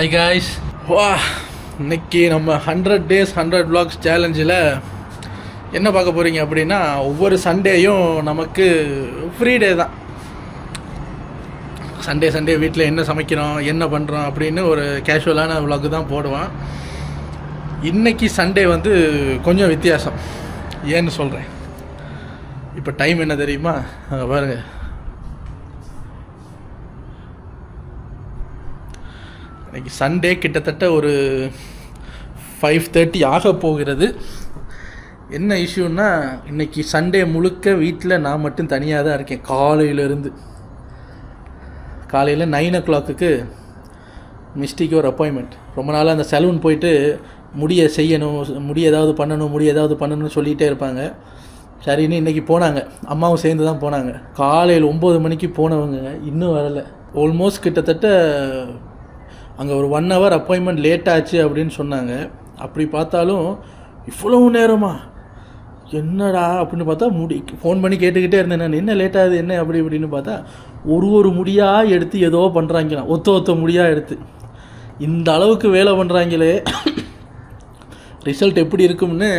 Hi guys. வா, இன்னைக்கு நம்ம 100 days 100 vlogs சேலஞ்சில் என்ன பார்க்க போகிறீங்க அப்படின்னா, ஒவ்வொரு சண்டேயும் நமக்கு ஃப்ரீ டே தான். சண்டே வீட்டில் என்ன சமைக்கிறோம் என்ன பண்ணுறோம் அப்படின்னு ஒரு கேஷுவலான vlog தான் போடுவான். இன்றைக்கி சண்டே வந்து கொஞ்சம் வித்தியாசம். ஏன்னு சொல்கிறேன். இப்போ டைம் என்ன தெரியுமா? பாருங்கள், இன்றைக்கி சண்டே கிட்டத்தட்ட ஒரு 5:30 ஆக போகிறது. என்ன இஷ்யூன்னா, இன்றைக்கி சண்டே முழுக்க வீட்டில் நான் மட்டும் தனியாக தான் இருக்கேன். காலையில் 9 o'clock மிஸ்டிக்கு ஒரு அப்பாயின்மெண்ட். ரொம்ப நாளாக அந்த சலூன் போயிட்டு முடிய செய்யணும், முடிய ஏதாவது பண்ணணும்னு சொல்லிகிட்டே இருப்பாங்க. சரின்னு இன்றைக்கி போனாங்க. அம்மாவும் சேர்ந்து தான் போனாங்க. காலையில் 9 மணிக்கு போனவங்க இன்னும் வரலை. ஆல்மோஸ்ட் கிட்டத்தட்ட அங்கே ஒரு 1 hour அப்பாயின்மெண்ட் லேட் ஆச்சு அப்படின்னு சொன்னாங்க. அப்படி பார்த்தாலும் இவ்வளவு நேரமா என்னடா அப்படின்னு பார்த்தா, ஃபோன் பண்ணி கேட்டுக்கிட்டே இருந்தேன் நான், என்ன லேட் ஆகுது என்ன அப்படி இப்படின்னு பார்த்தா, ஒரு முடியாக எடுத்து ஏதோ பண்ணுறாங்களாம். ஒத்த முடியாக எடுத்து இந்த அளவுக்கு வேலை பண்ணுறாங்களே. ரிசல்ட் எப்படி இருக்கும்னு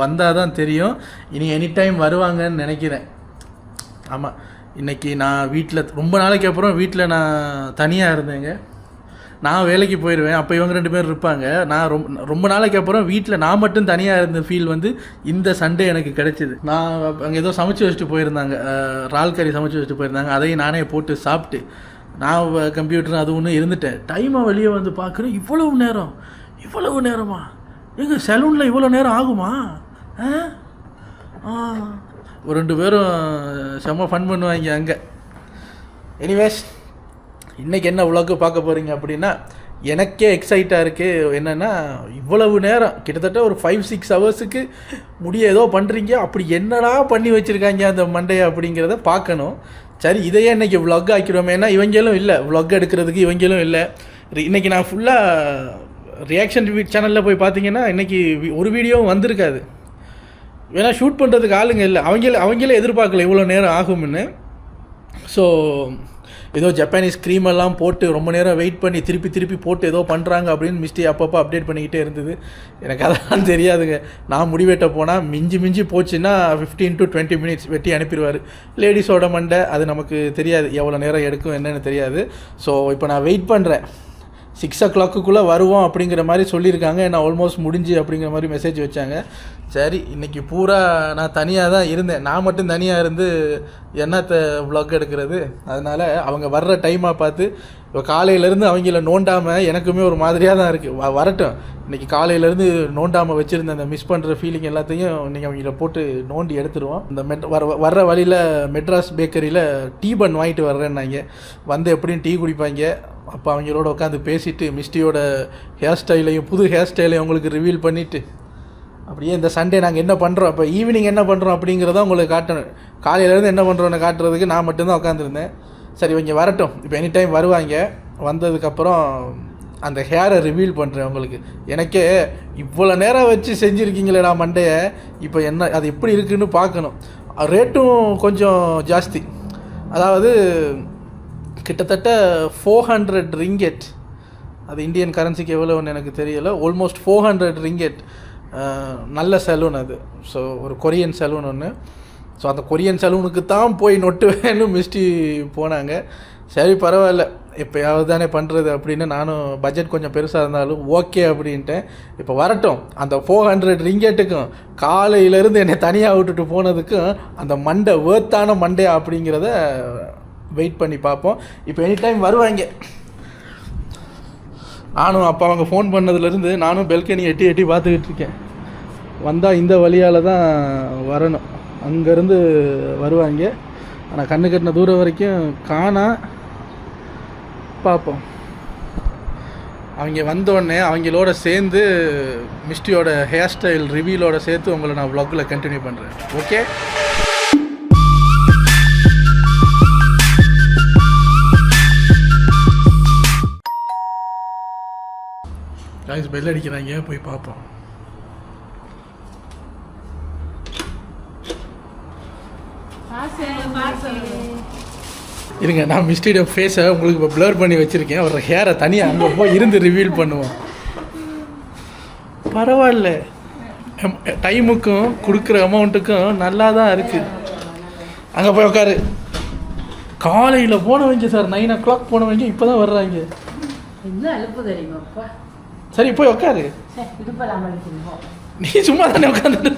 வந்தால் தான் தெரியும். இனி எனி டைம் வருவாங்கன்னு நினைக்கிறேன். ஆமாம், இன்றைக்கி நான் வீட்டில் ரொம்ப நாளைக்கு அப்புறம் வீட்டில் நான் தனியாக இருந்தேங்க. நான் வேலைக்கு போயிடுவேன், அப்போ இவங்க 2 பேர் இருப்பாங்க. நான் ரொம்ப நாளைக்கு அப்புறம் வீட்டில் நான் மட்டும் தனியாக இருந்த ஃபீல் வந்து இந்த சண்டே எனக்கு கிடைச்சிது. நான் அங்கே ஏதோ சமைச்சு வச்சுட்டு போயிருந்தாங்க, இறால் கறி சமைச்சு வச்சுட்டு போயிருந்தாங்க. அதையும் நானே போட்டு சாப்பிட்டு நான் கம்ப்யூட்டர் அது ஒன்று இருந்துட்டேன். டைமாக வெளியே வந்து பார்க்குறேன், இவ்வளவு நேரமா எங்கள் சலூனில் இவ்வளோ நேரம் ஆகுமா? ஒரு 2 பேரும் செம்ம ஃபன் பண்ணுவாங்க அங்கே. எனிவேஸ், இன்றைக்கி என்ன vlog பார்க்க போகிறீங்க அப்படின்னா, எனக்கே எக்ஸைட்டாக இருக்குது. என்னென்னா, இவ்வளவு நேரம் கிட்டத்தட்ட ஒரு 5-6 hours முடிய ஏதோ பண்ணுறீங்க, அப்படி என்னடா பண்ணி வச்சுருக்காங்க அந்த மண்டையை அப்படிங்கிறத பார்க்கணும். சரி, இதையே இன்றைக்கி vlog ஆக்கிடுவோமே. ஏன்னா இவங்களும் இல்லை, vlog எடுக்கிறதுக்கு இவங்களும் இல்லை. இன்றைக்கி நான் ஃபுல்லாக ரியாக்ஷன் சேனலில் போய் பார்த்தீங்கன்னா இன்றைக்கி ஒரு வீடியோவும் வந்திருக்காது. ஏன்னா ஷூட் பண்ணுறதுக்கு ஆளுங்க இல்லை. அவங்களே எதிர்பார்க்கல இவ்வளோ நேரம் ஆகும்னு. ஸோ ஏதோ ஜப்பானீஸ் க்ரீமெல்லாம் போட்டு ரொம்ப நேரம் வெயிட் பண்ணி திருப்பி போட்டு ஏதோ பண்ணுறாங்க அப்படின்னு மிஸ்டி அப்பப்போ அப்டேட் பண்ணிக்கிட்டே இருந்தது. எனக்கு அதெல்லாம் தெரியாதுங்க. நான் முடிவெட்ட போனால் மிஞ்சி போச்சுன்னா 15 to 20 minutes வெட்டி அனுப்பிடுவார். லேடிஸோட மண்டை அது நமக்கு தெரியாது, எவ்வளோ நேரம் எடுக்கும் என்னென்னு தெரியாது. ஸோ இப்போ நான் வெயிட் பண்ணுறேன். 6 o'clock வருவோம் அப்படிங்கிற மாதிரி சொல்லியிருக்காங்க. நான் ஆல்மோஸ்ட் முடிஞ்சு அப்படிங்கிற மாதிரி மெசேஜ் வச்சாங்க. சரி, இன்றைக்கி பூரா நான் தனியாக தான் இருந்தேன். நான் மட்டும் தனியாக இருந்து என்னத்தை vlog எடுக்கிறது. அதனால் அவங்க வர்ற டைமாக பார்த்து இப்போ காலையிலேருந்து அவங்கள நோண்டாமல் எனக்குமே ஒரு மாதிரியாக தான் இருக்குது. வரட்டும், இன்றைக்கி காலையிலேருந்து நோண்டாமல் வச்சுருந்த அந்த மிஸ் பண்ணுற ஃபீலிங் எல்லாத்தையும் இன்றைக்கி அவங்கள போட்டு நோண்டி எடுத்துருவோம். இந்த வர்ற வழியில் மெட்ராஸ் பேக்கரியில் டீ பன் வாங்கிட்டு வர்றேன்னாங்க. வந்து எப்படியும் டீ குடிப்பாங்க. அப்போ அவங்களோட உட்காந்து பேசிவிட்டு மிஸ்டியோட புது ஹேர் ஸ்டைலையும் அவங்களுக்கு ரிவீல் பண்ணிவிட்டு அப்படியே இந்த சண்டே நாங்கள் என்ன பண்ணுறோம், இப்போ ஈவினிங் என்ன பண்ணுறோம் அப்படிங்கிறத உங்களுக்கு காட்டணும். காலையிலேருந்து என்ன பண்ணுறோன்னு காட்டுறதுக்கு நான் மட்டும்தான் உட்காந்துருந்தேன். சரி, இவங்க வரட்டும், இப்போ எனி டைம் வருவாங்க. வந்ததுக்கப்புறம் அந்த ஹேரை ரிவீல் பண்ணுறேன் உங்களுக்கு. எனக்கே இவ்வளோ நேரம் வச்சு செஞ்சுருக்கீங்களேடா மண்டையை, இப்போ என்ன அது எப்படி இருக்குதுன்னு பார்க்கணும். ரேட்டும் கொஞ்சம் ஜாஸ்தி. அதாவது கிட்டத்தட்ட 400 ringgit. அது இந்தியன் கரன்சிக்கு எவ்வளோன்னு எனக்கு தெரியலை. Almost 400 ringgit. நல்ல சலூன் அது. ஸோ ஒரு கொரியன் சலூன் ஒன்று. ஸோ அந்த கொரியன் சலூனுக்கு தான் போய் நொட்டு வேணும் மிஸ்டி போனாங்க. சரி, பரவாயில்ல, எப்போயாவது தானே பண்ணுறது அப்படின்னு நானும் பட்ஜெட் கொஞ்சம் பெருசாக இருந்தாலும் ஓகே அப்படின்ட்டேன். இப்போ வரட்டும், அந்த 400 ringgitக்கும் காலையிலேருந்து என்னை தனியாக விட்டுட்டு போனதுக்கும் அந்த மண்டை வேர்த்தான மண்டையா அப்படிங்கிறத வெயிட் பண்ணி பார்ப்போம். இப்போ எனி டைம் வருவாங்க. நானும் அப்போ அவங்க ஃபோன் பண்ணதுலேருந்து நானும் பெல்கனி எட்டி பார்த்துக்கிட்டு இருக்கேன். வந்தால் இந்த வழியால் தான் வரணும். அங்கேருந்து வருவாங்க. ஆனால் கண்ணு கட்டின தூரம் வரைக்கும் காணா. பார்ப்போம். அவங்க வந்தோடனே அவங்களோட சேர்ந்து மிஸ்டியோட ஹேர் ஸ்டைல் ரிவீலோட சேர்த்து உங்களை நான் vlogல கண்டினியூ பண்ணுறேன். ஓகே, காய்ஸ் பெல் அடிக்கிறாங்க, போய் பார்ப்போம். இருங்க, நான் மிஸ்டியோட ஃபேஸை உங்களுக்கு இப்போ ப்ளர் பண்ணி வச்சுருக்கேன். அவர் ஹேரை தனியாக அங்கே போய் இருந்து ரிவீல் பண்ணுவோம். பரவாயில்ல, டைமுக்கும் கொடுக்குற அமௌண்ட்டுக்கும் நல்லா தான் இருக்குது. அங்கே போய் உட்காரு. காலையில் போனவங்க சார் 9 o'clock போனவங்க இப்போ தான் வர்றாங்க. சரி போய் உட்காரு. நீ சும்மா தானே உட்காந்து.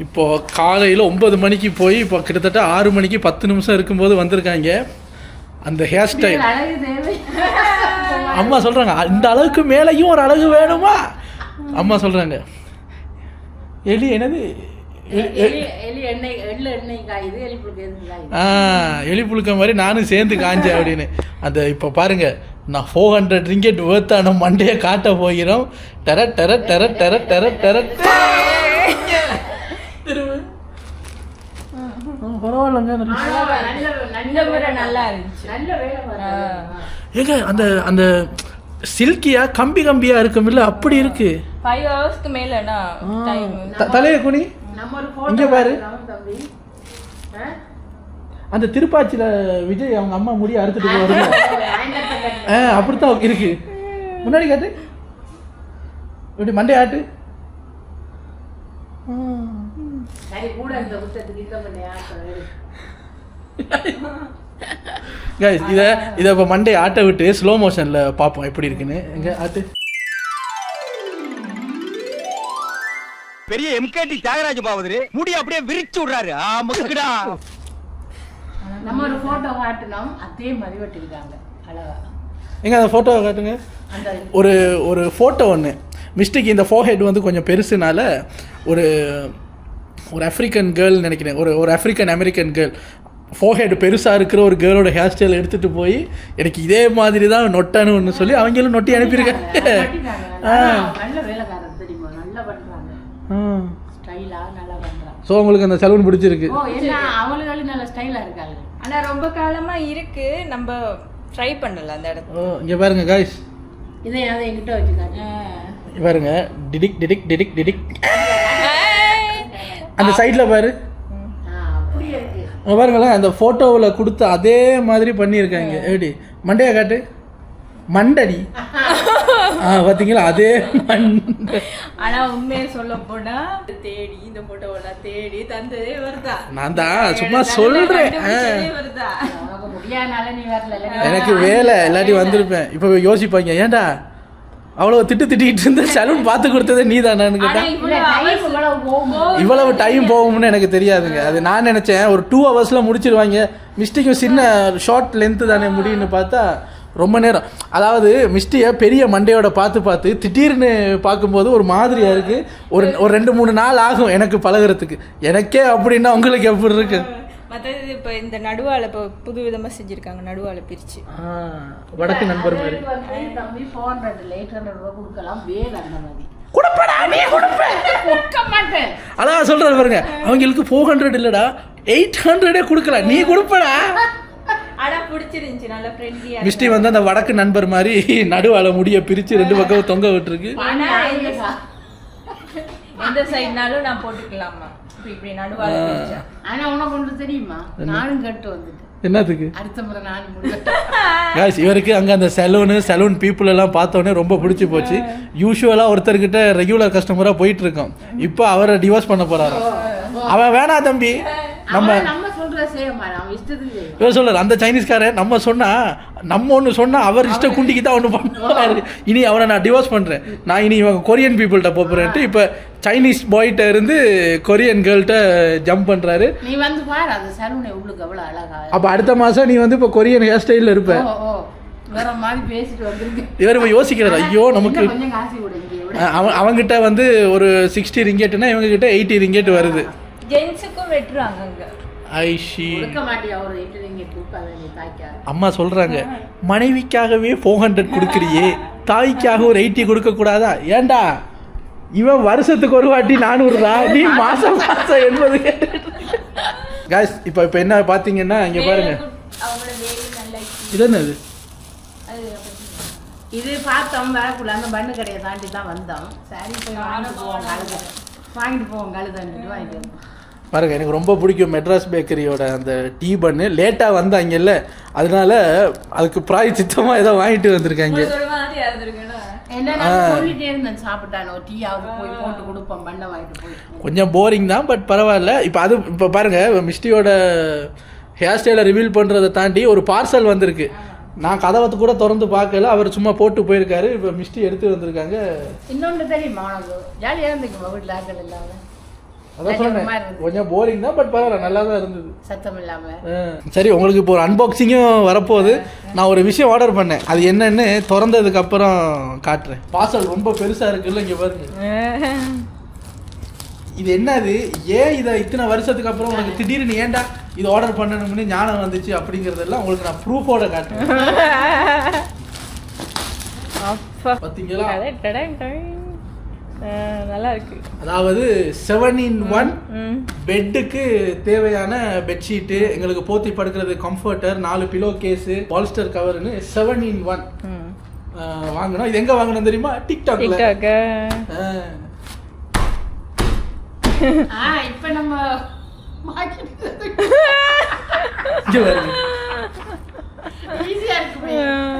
இப்போ காலையில் 9 மணிக்கு போய் இப்போ கிட்டத்தட்ட 6 மணிக்கு 10 நிமிஷம் இருக்கும்போது வந்திருக்காங்க. அந்த ஹேர் ஸ்டைல் அம்மா சொல்கிறாங்க, இந்த அளவுக்கு மேலேயும் ஒரு அழகு வேணுமா அம்மா சொல்கிறாங்க. எலி என்னது எலி புழுக்க மாதிரி நானும் சேர்ந்து காஞ்சேன் அப்படின்னு. அந்த இப்போ பாருங்க, நான் 400 ringgit வேர்த்தான மண்டையை காட்ட போகிறோம். டெர டெர டெர டெர டெர டெர ஏங்க அந்த அந்த சில்கியா கம்பி கம்பியா இருக்கும்ல, அப்படி இருக்கு. 5 hours மேலனா டைம். தலைய குனி இங்க பாரு. அந்த திருப்பாச்சியில விஜய் அவங்க அம்மா முடிய அறுத்துட்டு போவாரு. அப்படித்தான் இருக்கு. முன்னாடி காட்டு, இப்படி மண்டை ஆட்டு. கைஸ் இதை இப்போ மண்டே ஆட்ட விட்டு ஸ்லோ மோஷனில் பார்ப்போம் எப்படி இருக்குன்னு. எங்க ஆட்டு. பெரிய எம்கேடி தியாகராஜ பாவதரு முடி அப்படியே விரிச்சு விடுறாரு. நம்ம ஒரு போட்டோ காட்டணும், அதே மாதிரி வெட்டிருக்காங்க அழகா. எங்க அந்த போட்டோவை காட்டுங்க. ஒரு ஒரு ஃபோட்டோ ஒன்று மிஸ்டேக். இந்த ஃபோர்ஹெட் வந்து கொஞ்சம் பெருசுனால ஒரு ஒரு ஆஃப்ரிக்கன் கேர்ள் நினைக்கிறேன், ஒரு ஆஃப்ரிக்கன் அமெரிக்கன் கேர்ள் ஃபோர்ஹெட் பெருசாக இருக்கிற ஒரு கேர்ளோட ஹேர் ஸ்டைல் எடுத்துகிட்டு போய் எனக்கு இதே மாதிரி தான் நொட்டானு ஒன்று சொல்லி அவங்களும் நொட்டி அனுப்பியிருக்காங்க. ஸோ உங்களுக்கு அந்த சலூன் பிடிச்சிருக்கு. ஆனால் ரொம்ப காலமாக இருக்கு, நம்ம ட்ரை பண்ணல அந்த இடத்துல. இங்கே பாருங்க காய்ஸ், இதை என்கிட்ட வச்சுக்காங்க பாருங்க. டிடிக் டிடிக் டிடிக் டிடிக் அந்த சைடில் பாரு பாருங்களேன். அந்த ஃபோட்டோவில் கொடுத்த அதே மாதிரி பண்ணியிருக்காங்க. எப்படி மண்டையா காட்டு, மண்டடி. பார்த்தீங்களா அதே மண்டை. ஆனால் உண்மையை சொல்ல போனால் தேடி இந்த ஃபோட்டோவெல்லாம் தேடி தந்ததே வருதா. நான் தான் சும்மா சொல்கிறேன். எனக்கு வேலை எல்லாத்தையும் வந்திருப்பேன். இப்போ யோசிப்பாங்க, ஏன்டா அவ்வளோ திட்டிகிட்டு இருந்த சலூன் பார்த்து கொடுத்ததே நீ தானு கேட்டேன். இவ்வளவு டைம் போகும்னு எனக்கு தெரியாதுங்க. அது நான் நினச்சேன் ஒரு 2 hours முடிச்சிருவாங்க. மிஸ்டேக்கும் சின்ன ஷார்ட் லென்த்து தானே முடியும்னு பார்த்தா ரொம்ப நேரம். அதாவது மிஸ்டியை பெரிய மண்டையோட பார்த்து திடீர்னு பார்க்கும்போது ஒரு மாதிரியாக இருக்குது. ஒரு 2-3 நாள் ஆகும் எனக்கு பழகிறதுக்கு. எனக்கே அப்படின்னா உங்களுக்கு எப்படி இருக்கு? மற்றது இப்போ இந்த நடுவாலை இப்போ புது விதமாக செஞ்சுருக்காங்க, நடுவாலை பிரித்து வடக்கு நண்பர் மாதிரி. அதான் சொல்றாரு பாருங்க, அவங்களுக்கு 400 இல்லடா 800 கொடுக்கலாம், நீ கொடுப்படா. மிஸ்டி வந்து அந்த வடக்கு நண்பர் மாதிரி நடுவால முடிய பிரிச்சு 2 பக்கம் தொங்க விட்டுருக்கு. எந்த சைடுனாலும் நான் போட்டுக்கலாமா இப்படி நடுவால. ஆனா உனக்கு ஒன்று தெரியுமா, நானும் கட்டு வந்துட்டு என்னத்துக்கு அடுத்த முறை நானும் முடியும். இவருக்கு அங்கே அந்த சலூன் பீப்புள் எல்லாம் பார்த்தோன்னே ரொம்ப பிடிச்சி போச்சு. யூஸ்வலாக ஒருத்தர்கிட்ட ரெகுலர் கஸ்டமராக போயிட்டு இருக்கோம். இப்போ அவரை டிவோர்ஸ் பண்ண போறாரு. அவன் வேணா தம்பி, நம்ம இவர் சொல்றாரு அந்த சைனீஸ்காரன் நம்ம ஒன்று சொன்னா அவர் இஷ்ட குண்டிக்கு தான் ஒன்று பண்ணுவாரு. இனி அவனை நான் டிவோர்ஸ் பண்றேன், நான் இனி இவங்க கொரியன் பீப்புள்கிட்ட போறேன்ட்டு இப்போ சைனீஸ் பாய்கிட்ட இருந்து கொரியன் கேர்ள்கிட்ட ஜம்ப் பண்றாரு. நீ வந்து பாரு அந்த சலூன் எவ்வளவு எவ்வளவு அழகா. அப்ப அடுத்த மாசம் நீ வந்து இப்போ கொரியன் ஹேர் ஸ்டைல்ல இருப்ப. வேற மாதிரி பேசிட்டு வந்திருக்கு. இவர் இப்போ யோசிக்கிறார், ஐயோ நமக்கு அவங்கிட்ட வந்து ஒரு 60 ரிங்கெட்னா இவங்க கிட்ட 80 ரிங்கெட் வருது. ஜென்ஸுக்கும் வெட்டுறாங்க அங்க. அம்மா சொல்றாங்க, மனைவிக்காகவே 400 கொடுக்குறியே, தாய்க்காக ஒரு 80 கொடுக்க கூடாதா? ஏண்டா இவன் வருஷத்துக்கு ஒரு வாட்டி 400 தான், நீ மாசம் 80 காய்ஸ். இப்போ என்ன பார்த்தீங்கன்னா இங்கே பாருங்க, இது என்னது இது பார்த்தோம் வரக்குள்ள அந்த பண்ணு கடையை தாண்டி தான் வந்தோம். சரி போய் வாங்கிட்டு போவோம் கழுதாண்டிட்டு வாங்கிட்டு வந்தோம். பாருங்க, எனக்கு ரொம்ப பிடிக்கும் மெட்ராஸ் பேக்கரியோட அந்த டீ பண்ணு. லேட்டாக வந்தாங்கல்ல, அதனால அதுக்கு பிராயச்சித்தமாக ஏதோ வாங்கிட்டு வந்திருக்காங்க. என்ன சொல்லிட்டே இருந்தேன், சாப்பிட்டானோ டீயாவது போய் போட்டு கொடுப்போம், பண்ணை வாங்கிட்டு போய். கொஞ்சம் போரிங் தான், பட் பரவாயில்ல. இப்போ பாருங்க, மிஸ்டியோட ஹேர் ஸ்டைலை ரிவீல் பண்ணுறதை தாண்டி ஒரு பார்சல் வந்திருக்கு. நான் கதவத்தை கூட திறந்து பார்க்கல, அவர் சும்மா போட்டு போயிருக்காரு. இப்போ மிஸ்டி எடுத்து வந்திருக்காங்க. இன்னொன்று தெரியுமா உனக்கு, ஜாலியாக இருந்துக்குமா வீட்டில் ஆக்கள் இல்லாம. அதான் சொன்னேன், கொஞ்சம் போரிங் தான், பட் பரவாயில்ல, நல்லா தான் இருந்தது, சத்தம் இல்லாமல். சரி, உங்களுக்கு இப்போ ஒரு அன்பாக்சிங்கும் வரப்போகுது. நான் ஒரு விஷயம் ஆர்டர் பண்ணேன், அது என்னன்னு திறந்ததுக்கு அப்புறம் காட்டுறேன். பார்சல் ரொம்ப பெருசாக இருக்குல்ல, இங்கே பாருங்க. இது என்னது, ஏன் இதை இத்தனை வருஷத்துக்கு அப்புறம் உனக்கு திடீர்னு ஏன்டா இது ஆர்டர் பண்ணணும்னு ஞானம் வந்துச்சு அப்படிங்கிறதெல்லாம் உங்களுக்கு நான் ப்ரூஃபோட காட்டுறேன். பார்த்தீங்களா, நல்லா இருக்கு. அதாவது 7-in-1 பெட்டுக்கு தேவையான பெட்ஷீட்டு, எங்களுக்கு போத்தி படுக்கிறது கம்ஃபர்டர், 4 பிலோ கேஸு, பால்ஸ்டர் கவர்னு 7-in-1 வாங்கணும். இது எங்க வாங்கணும் தெரியுமா? டிக்டாக்ல. இப்ப நம்ம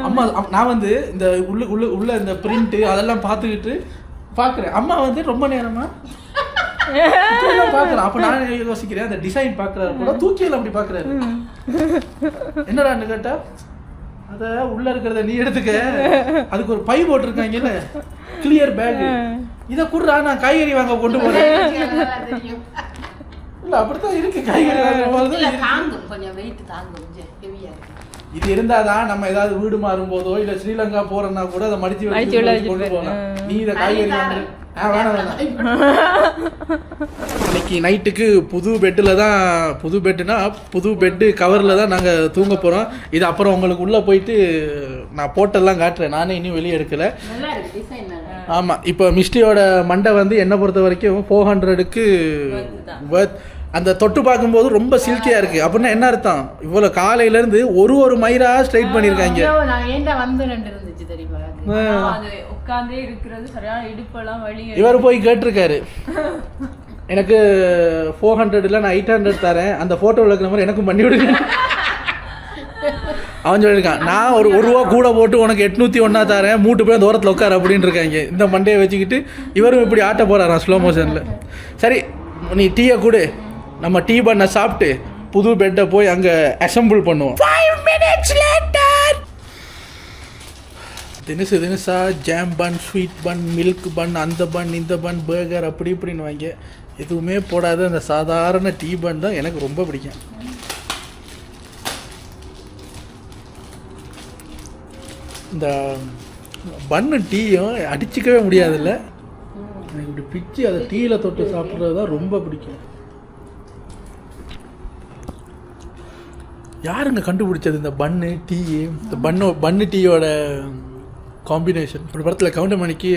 அம்மா, நான் வந்து இந்த உள்ள இந்த பிரிண்ட் அதெல்லாம் பார்த்துக்கிட்டு பாக்குறேன். அம்மா வந்து ரொம்ப நேரமா பாக்குறேன். அப்ப நான் யோசிக்கிறேன், அந்த டிசைன் பாக்குறாரு கூட, தூக்கியில அப்படி பாக்குறாரு. என்னடான்னு கேட்டா, அத உள்ள இருக்கிறத நீ எடுத்துக்க, அதுக்கு ஒரு பை போட்டிருக்காங்கல்ல, கிளியர் பேக், இதை குடுறா, நான் காய்கறி வாங்க கொண்டு போறேன். இல்ல அப்படித்தான் இருக்கு, காய்கறி வாங்க போது கொஞ்சம் வெயிட் தாங்கும், ஹெவியா இருக்கு. இது இருந்தாதான் நம்ம ஏதாவது வீடு மாறும் போதோ இல்ல ஸ்ரீலங்கா போறோம்னா கூட அதை மடிச்சு வச்சு கொண்டு போகலாம். நீ இதை காய்கறி வாங்க வேணாம். இன்னைக்கு நைட்டுக்கு புது பெட்டுனா புது பெட்டு கவரில் தான் நாங்கள் தூங்க போகிறோம். இது அப்புறம் உங்களுக்கு உள்ளே போயிட்டு நான் போட்டெல்லாம் காட்டுறேன், நானே இன்னும் வெளியே எடுக்கலை. ஆமாம், இப்போ மிஸ்டியோட மண்டை வந்து என்னை பொறுத்த வரைக்கும் 400க்கு அந்த தொட்டு பார்க்கும்போது ரொம்ப சில்கியாக இருக்குது. அப்படின்னா என்ன அர்த்தம், இவ்வளோ காலையிலேருந்து ஒரு மயிரா ஸ்ட்ரைட் பண்ணியிருக்காங்க. இவர் போய் கேட்டிருக்காரு, எனக்கு 400 இல்லை நான் 800 தரேன், அந்த ஃபோட்டோவில் இருக்கிற மாதிரி எனக்கும் பண்ணி விடுங்க. அவன் சொல்லியிருக்கான், நான் ஒரு ரூபா கூட போட்டு உனக்கு 801 தரேன், மூட்டு போய் தூரத்தில் உட்கார அப்படின்னு இருக்காங்க. இந்த மண்டையை வச்சுக்கிட்டு இவரும் இப்படி ஆட்ட போகிறாராம் ஸ்லோ மோஷனில். சரி, நீ டீயை கொடு, நம்ம டீ பண்ண சாப்பிட்டு புது பெட்டை போய் அங்கே அசம்பிள் பண்ணுவோம். 5 minutes later தினசா ஜாம் பன், ஸ்வீட் பன், மில்க் பன், அந்த பன், இந்த பன், பர்கர் அப்படி இப்படின்னு வாங்க. எதுவுமே போடாத அந்த சாதாரண டீ பன் தான் எனக்கு ரொம்ப பிடிக்கும். இந்த பன்னு டீயும் அடிச்சிக்கவே முடியாதுல்ல, எனக்கு இப்படி பிச்சு அதை டீயில் தொட்டு சாப்பிட்றது தான் ரொம்ப பிடிக்கும். யாருங்க கண்டுபிடிச்சது இந்த பன்னு டீ, இந்த பன்னு டீயோட காம்பினேஷன்? ஒரு படத்தில் கவுண்டமணிக்கு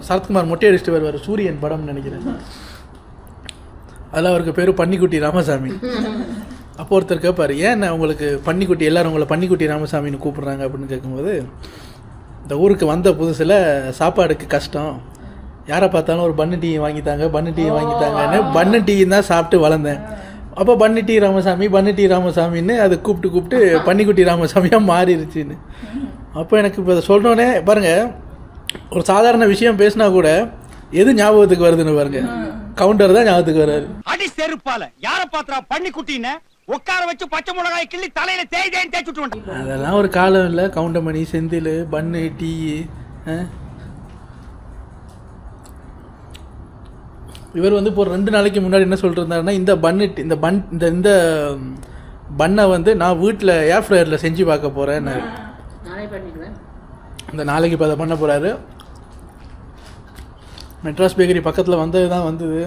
சரத்குமார் மொட்டை அடிச்சுட்டு வருவார், சூரியன் படம்னு நினைக்கிறேன். அதில் அவருக்கு பேர் பன்னிக்குட்டி ராமசாமி. அப்போ ஒருத்தர் கேட்பார், ஏன் உங்களுக்கு பன்னிக்குட்டி, எல்லோரும் உங்களை பன்னிக்குட்டி ராமசாமின்னு கூப்பிட்றாங்க அப்படின்னு கேட்கும்போது, இந்த ஊருக்கு வந்த புதுசில் சாப்பாடுக்கு கஷ்டம், யாரை பார்த்தாலும் ஒரு பன்னு டீ வாங்கித்தாங்கன்னு பன்னு டீ தான் சாப்பிட்டு வளர்ந்தேன். அப்போ பன்னு டீ ராமசாமின்னு அது கூப்பிட்டு பன்னிக்குட்டி ராமசாமியாக மாறிடுச்சின்னு. அப்போ எனக்கு இப்போ அதை சொல்கிறோன்னே பாருங்கள், ஒரு சாதாரண விஷயம் பேசினா கூட எது ஞாபகத்துக்கு வருதுன்னு பாருங்க, கவுண்டர் தான் ஞாபகத்துக்கு வர்றாரு. அடி செருப்பால யார பாத்திரா பன்னிக்குட்டின்னு உட்கார வச்சு பச்சை மிளகாய் கிள்ளி தலையில தேய்ச்சுட்டு அதெல்லாம் ஒரு காலம் இல்லை. கவுண்டமணி, செந்தில், பன்னு, டீ. இவர் வந்து இப்போ 2 நாளைக்கு முன்னாடி என்ன சொல்லிட்டு இருந்தாருன்னா, இந்த பண்ணை வந்து நான் வீட்டில் ஏர் ஃப்ரையரில் செஞ்சு பார்க்க போகிறேன், இந்த நாளைக்கு இப்போ அதை பண்ண போகிறாரு. மெட்ராஸ் பேக்கரி பக்கத்தில் வந்தது தான் வந்தது.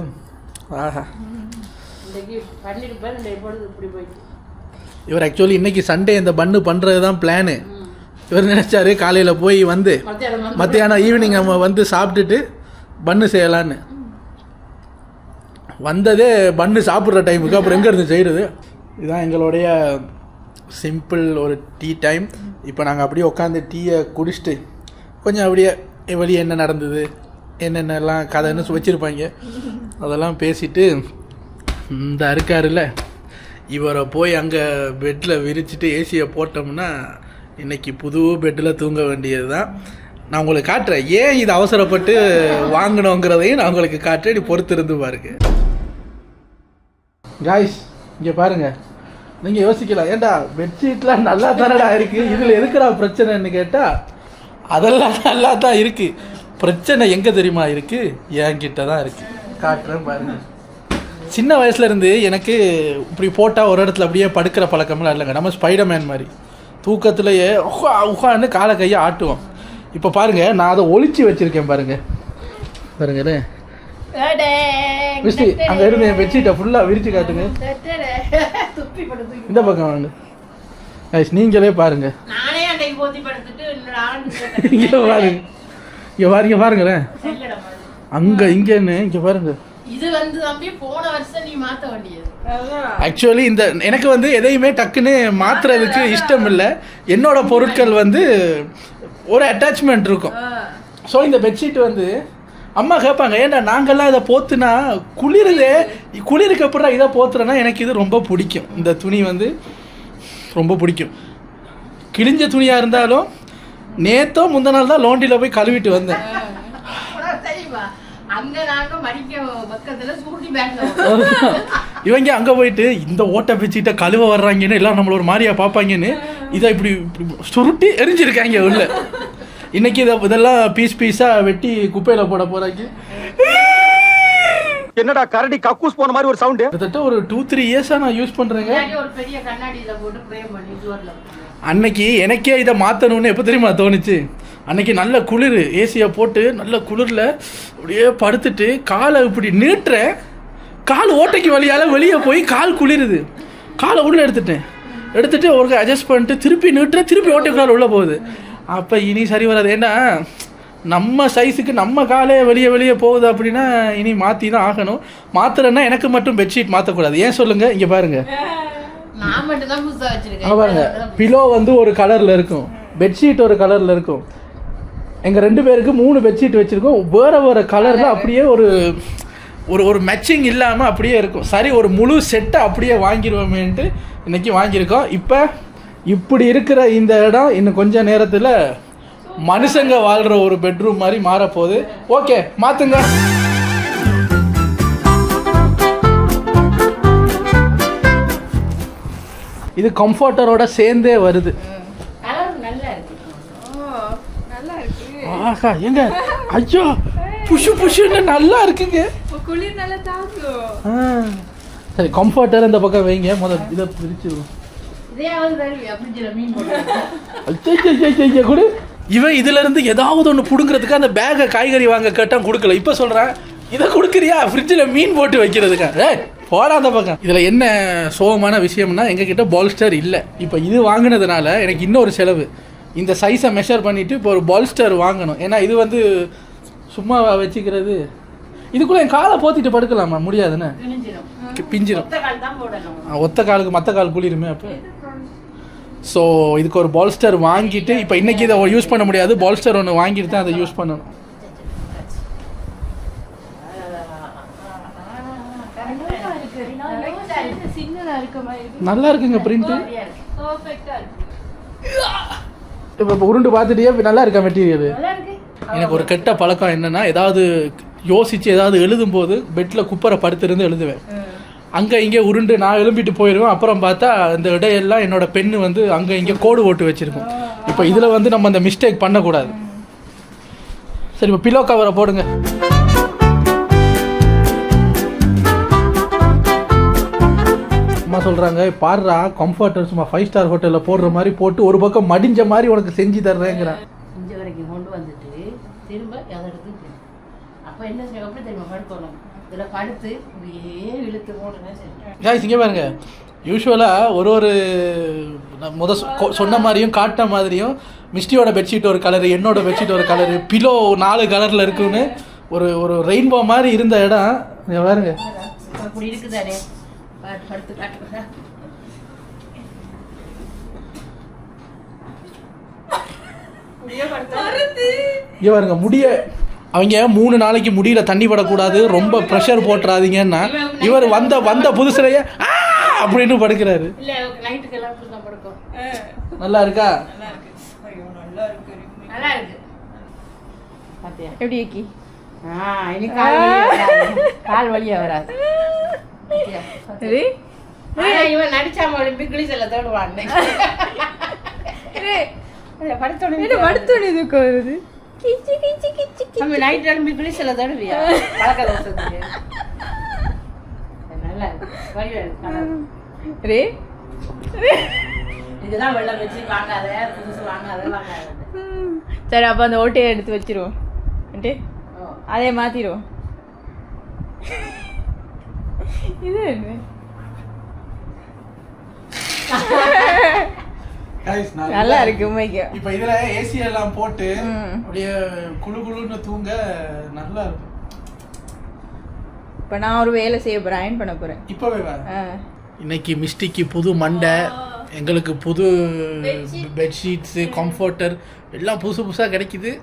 ஆஹா, இவர் ஆக்சுவலி இன்னைக்கு சண்டே இந்த பன்னு பண்ணுறது தான் பிளானு. இவர் நினைச்சாரு காலையில் போய் வந்து மத்தியானம் ஈவினிங் நம்ம வந்து சாப்பிட்டுட்டு பன்னு செய்யலான்னு. வந்ததே பன்னு சாப்பிட்ற டைமுக்கு, அப்புறம் எங்கே இருந்து செய்கிறது. இதுதான் எங்களுடைய சிம்பிள் ஒரு டீ டைம். இப்போ நாங்கள் அப்படியே உட்காந்து டீயை குடிச்சிட்டு கொஞ்சம் அப்படியே வெளியே என்ன நடந்தது என்னென்னலாம் கதைன்னு வச்சுருப்பாங்க அதெல்லாம் பேசிட்டு இந்த இருக்காருல்ல இவரை போய் அங்கே பெட்டில் விரிச்சிட்டு ஏசியை போட்டோம்னா இன்றைக்கி புது பெட்டில் தூங்க வேண்டியது தான். நான் உங்களுக்கு காட்டுறேன் ஏன் இது அவசரப்பட்டு வாங்கணுங்கிறதையும் நான் உங்களுக்கு காட்டுறேன். நீ பொறுத்து இருந்து பாருங்க. காய்ஸ் இங்கே பாருங்கள், நீங்கள் யோசிக்கலாம் ஏன்டா பெட்ஷீட்லாம் நல்லா தானடா இருக்குது, இதில் எதுக்குடா பிரச்சனைன்னு கேட்டால் அதெல்லாம் நல்லா தான் இருக்குது. பிரச்சனை எங்கே தெரியுமா இருக்குது, என்கிட்ட தான் இருக்குது. காட்டுறேன் பாருங்கள். சின்ன வயசுலேருந்து எனக்கு இப்படி போட்டால் ஒரு இடத்துல அப்படியே படுக்கிற பழக்கம்லாம் இல்லைங்க. நம்ம ஸ்பைடர்மேன் மாதிரி தூக்கத்துலேயே உகான்னு காலை கையை ஆட்டுவோம். இப்போ பாருங்கள் நான் அதை ஒளிச்சு வச்சுருக்கேன் பாருங்கள் பாருங்களே. விஸ்டி அங்கே இருந்து என் பெட்ஷீட்டை ஃபுல்லாக விரித்து காட்டுங்க. இந்த பக்கம் வாங்க கைஸ், நீங்களே பாருங்கள். இங்கே பாருங்க, இங்கே பாருங்க பாருங்களேன், அங்கே இங்கேன்னு இங்கே பாருங்க. இது வந்து தம்பி போன வருஷம் நீ மாத்த வேண்டியது. ஆக்சுவலி இந்த எனக்கு வந்து எதையுமே டக்குன்னு மாற்றுறதுக்கு இஷ்டம் இல்லை. என்னோட பொருட்கள் வந்து ஒரு அட்டாச்மெண்ட் இருக்கும். ஸோ இந்த பெட்ஷீட் வந்து அம்மா கேட்பாங்க ஏன்டா நாங்கள்லாம் இதை போத்துனா குளிருதே, குளிருக்கு அப்புறம் இதை போத்துறேன்னா எனக்கு இது ரொம்ப பிடிக்கும். இந்த துணி வந்து ரொம்ப பிடிக்கும். கிழிஞ்ச துணியாக இருந்தாலும் நேற்றோ முந்த நாள் தான் லோண்டியில் போய் கழுவிட்டு வந்தேன். இவங்க அங்கே போயிட்டு இந்த ஓட்டை பிச்சுட்ட கழுவ வர்றாங்கன்னு எல்லாம் நம்மள ஒரு மாதிரியா பார்ப்பாங்கன்னு இதை இப்படி சுருட்டி எரிஞ்சிருக்காங்க உள்ள. இன்னைக்கு இதெல்லாம் பீஸாக வெட்டி குப்பையில் போட போறாங்க. என்னடா கரடி கக்கூஸ் போன மாதிரி ஒரு சவுண்ட். கிட்டத்தட்ட ஒரு 2-3 இயர்ஸாக நான் யூஸ் பண்ணுறேங்க. அன்னைக்கு எனக்கே இதை மாற்றணும்னு எப்போ தெரியுமா தோணுச்சு, அன்னைக்கு நல்ல குளிர், ஏசியை போட்டு நல்ல குளிரில் அப்படியே படுத்துட்டு காலை இப்படி நீட்டுறேன், கால் ஓட்டைக்கு வழியால் வெளியே போய் கால் குளிருது, காலை உள்ளே எடுத்துட்டு ஒரு அட்ஜஸ்ட் பண்ணிட்டு திருப்பி நீட்டுறேன், திருப்பி ஓட்டைக்குள்ளால் உள்ளே போகுது. அப்போ இனி சரி வராது, ஏன்னா நம்ம சைஸுக்கு நம்ம காலே வெளியே போகுது அப்படின்னா இனி மாற்றி தான் ஆகணும். மாற்றுறேன்னா எனக்கு மட்டும் பெட்ஷீட் மாற்றக்கூடாது. ஏன் சொல்லுங்கள், இங்கே பாருங்கள் பாருங்க, பிலோ வந்து ஒரு கலரில் இருக்கும், பெட்ஷீட் ஒரு கலரில் இருக்கும். எங்கள் 2 பேருக்கு 3 பெட்ஷீட் வச்சுருக்கோம், வேறு கலரில் அப்படியே ஒரு ஒரு மேட்சிங் இல்லாமல் அப்படியே இருக்கும். சரி ஒரு முழு செட்டை அப்படியே வாங்கிடுவோமேன்ட்டு இன்றைக்கி வாங்கியிருக்கோம். இப்போ இப்படி இருக்கிற இந்த இடம் இன்னும் கொஞ்சம் நேரத்தில் மனுஷங்க வாழ்கிற ஒரு பெட்ரூம் மாதிரி மாறப்போகுது. ஓகே மாற்றுங்க. இது கம்ஃபர்டரோட சேர்ந்தே வருது. ஆஹா எங்க ஐயோ புஷுன்னு நல்லா இருக்குங்க. சரி கம்ஃபர்டர் இந்த பக்கம் வைங்க, முதல்ல இதை பிரிச்சுருவோம். கூட இவன் இதுல இருந்து ஏதாவது ஒன்று பிடுங்கிறதுக்கு அந்த பேக்கை காய்கறி வாங்க கேட்டால் கொடுக்கல. இப்போ சொல்கிறேன் இதை கொடுக்குறியா ஃப்ரிட்ஜில் மீன் போட்டு வைக்கிறதுக்கா, போடா அந்த பக்கம். இதில் என்ன சோகமான விஷயம்னா எங்ககிட்ட பால்ஸ்டர் இல்லை. இப்போ இது வாங்கினதுனால எனக்கு இன்னொரு செலவு. இந்த சைஸை மெஷர் பண்ணிவிட்டு இப்போ ஒரு பால்ஸ்டர் வாங்கணும். ஏன்னா இது வந்து சும்மா வச்சுக்கிறது, இதுக்குள்ளே என் காலை போத்திட்டு படுக்கலாமா, முடியாதுன்னு பிஞ்சிடும். ஒத்த காலுக்கு மற்ற கால் குளிருமே. அப்போ ஸோ இதுக்கு ஒரு பால்ஸ்டர் வாங்கிட்டு இப்போ இன்றைக்கி இதை யூஸ் பண்ண முடியாது, பால்ஸ்டர் ஒன்று வாங்கிட்டு தான் அதை யூஸ் பண்ணணும். நல்லா இருக்குங்க பிரிண்ட். இப்போ உருண்டு பார்த்துட்டியே நல்லா இருக்கா மெட்டீரியல். எனக்கு ஒரு கெட்ட பழக்கம் என்னன்னா, ஏதாவது யோசிச்சு ஏதாவது எழுதும் போது பெட்டில் குப்பரை படுத்திருந்து எழுதுவேன். அங்கே இங்கே உருண்டு நான் எழும்பிட்டு போயிடுவேன். அப்புறம் பார்த்தா இந்த இடையெல்லாம் என்னோட பெண்ணு வந்து அங்கே இங்கே கோடு ஓட்டு வச்சுருக்கோம். இப்போ இதில் வந்து நம்ம அந்த மிஸ்டேக் பண்ணக்கூடாது. சரி இப்போ பில்லோ கவரை போடுங்க. அம்மா சொல்கிறாங்க பாடுறா கம்ஃபர்டர் சும்மா 5 ஸ்டார் ஹோட்டலில் போடுற மாதிரி போட்டு ஒரு பக்கம் மடிஞ்ச மாதிரி உனக்கு செஞ்சு தர்றேங்கிறான். இங்கே வரைக்கும் கொண்டு வந்துட்டு திரும்ப அதை எடுத்து அப்போ என்ன செய்ய எப்படி தெரியுமா படுக்கணும், இதில் படுத்து அப்படியே இழுத்து போடுறேன். சரி இங்கே பாருங்க, யூஸ்வலாக ஒரு சொன்ன மாதிரியும் காட்டின மாதிரியும் மிஸ்டியோட பெட்ஷீட் ஒரு கலரு, என்னோட பெட்ஷீட் ஒரு கலரு, பிலோ 4 கலரில் இருக்குன்னு ஒரு ரெயின்போ மாதிரி இருந்த இடம் இங்கே பாருங்க அப்படி இருக்குதானே. படுத்து காட்டுறா இங்கே பாருங்க முடிய அவங்க 3 நாளைக்கு முடியல தண்ணி படக்கூடாது ரொம்ப ப்ரெஷர் போட்டுறாதீங்கன்னா இவர் வந்த புதுசுலையே அப்படின்னு படுக்கிறாரு. நல்லா இருக்கா? நல்லா இருக்கு. பாத்தியா எப்படி இருக்கி? இனி கால் வழியா வராது. சரி இவன் நடிச்சா பிக்லிஸ்ல தேடுவான். படுத்தோட இதுக்கு வருது. நைட் ரெண்டு பிக்லிஸ்ல தேடுவியா? பழக்க தோசத்துக்கு நல்லா இருக்கு. இதுதான் வெள்ளம் வச்சு வாங்காத, புதுசு வாங்காத. சரி அப்போ அந்த ஓட்டையை எடுத்து வச்சிருவோம். அதே மாத்திடுவோம். இது என்ன? நல்லா இருக்கு உண்மைக்கு. இப்போ இதுல ஏசி எல்லாம் போட்டு அப்படியே குளு குளுன்னு தூங்க நல்லா இருக்கும். இப்போ நான் ஒரு வேலை செய்ய போறேன், அயன் பண்ண போறேன். இப்போவே இன்னைக்கு மிஸ்டிக்கு புது மண்டை, எங்களுக்கு புது பெட்ஷீட்ஸு, கம்ஃபர்டர் எல்லாம் புதுசாக கிடைக்குது.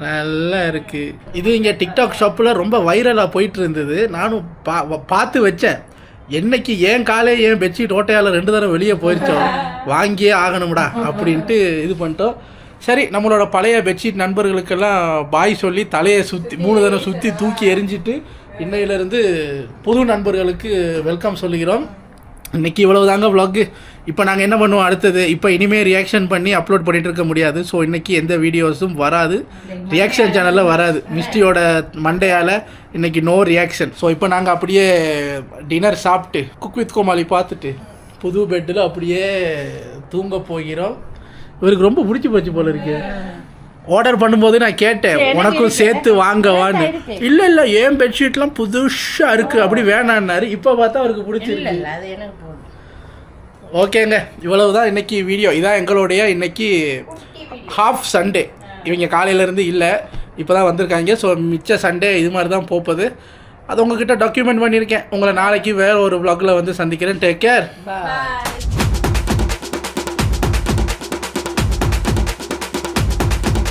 நல்லா இருக்குது. இது இங்கே டிக்டாக் ஷாப்பில் ரொம்ப வைரலாக போயிட்டு இருந்தது. நானும் பார்த்து வச்சேன். என்னைக்கு ஏன் காலே ஏன் பெட்ஷீட் ஓட்டையால் 2 தடவை வெளியே போயிடுச்சோம், வாங்கியே ஆகணும்டா அப்படின்ட்டு இது பண்ணிட்டோம். சரி, நம்மளோட பழைய பெட்ஷீட் நண்பர்களுக்கெல்லாம் பாய் சொல்லி தலையை 3 தடவை சுற்றி தூக்கி எரிஞ்சிட்டு இன்னையிலேருந்து புது நண்பர்களுக்கு வெல்கம் சொல்லுகிறோம். இன்றைக்கி இவ்வளவு தாங்க vlog. இப்போ நாங்கள் என்ன பண்ணுவோம் அடுத்தது, இப்போ இனிமேல் ரியாக்ஷன் பண்ணி அப்லோட் பண்ணிகிட்டு இருக்க முடியாது. ஸோ இன்றைக்கி எந்த வீடியோஸும் வராது, ரியாக்ஷன் சேனலில் வராது. மிஸ்டியோட மண்டையால் இன்றைக்கி நோ ரியாக்ஷன். ஸோ இப்போ நாங்கள் அப்படியே டின்னர் சாப்பிட்டு குக் வித் கோமாளி பார்த்துட்டு புது பெட்டில் அப்படியே தூங்க போகிறோம். இவருக்கு ரொம்ப பிடிச்சி போச்சு போல இருக்கு. ஆர்டர் பண்ணும்போது நான் கேட்டேன் உனக்கும் சேர்த்து வாங்கவான்னு. இல்லை ஏன் பெட்ஷீட்லாம் புதுசாக இருக்குது அப்படி வேணான்னாரு. இப்போ பார்த்தா அவருக்கு பிடிச்சிருக்கு. ஓகேங்க, இவ்வளவு தான் இன்றைக்கி வீடியோ. இதான் எங்களுடைய இன்றைக்கி ஹாஃப் சண்டே. இவங்க காலையிலேருந்து இல்லை, இப்போ தான் வந்திருக்காங்க. ஸோ மிச்ச சண்டே இது மாதிரி தான் போகுது. அது உங்ககிட்ட டாக்குமெண்ட் பண்ணியிருக்கேன். உங்களை நாளைக்கு வேறு ஒரு vlogல வந்து சந்திக்கிறேன். Take care.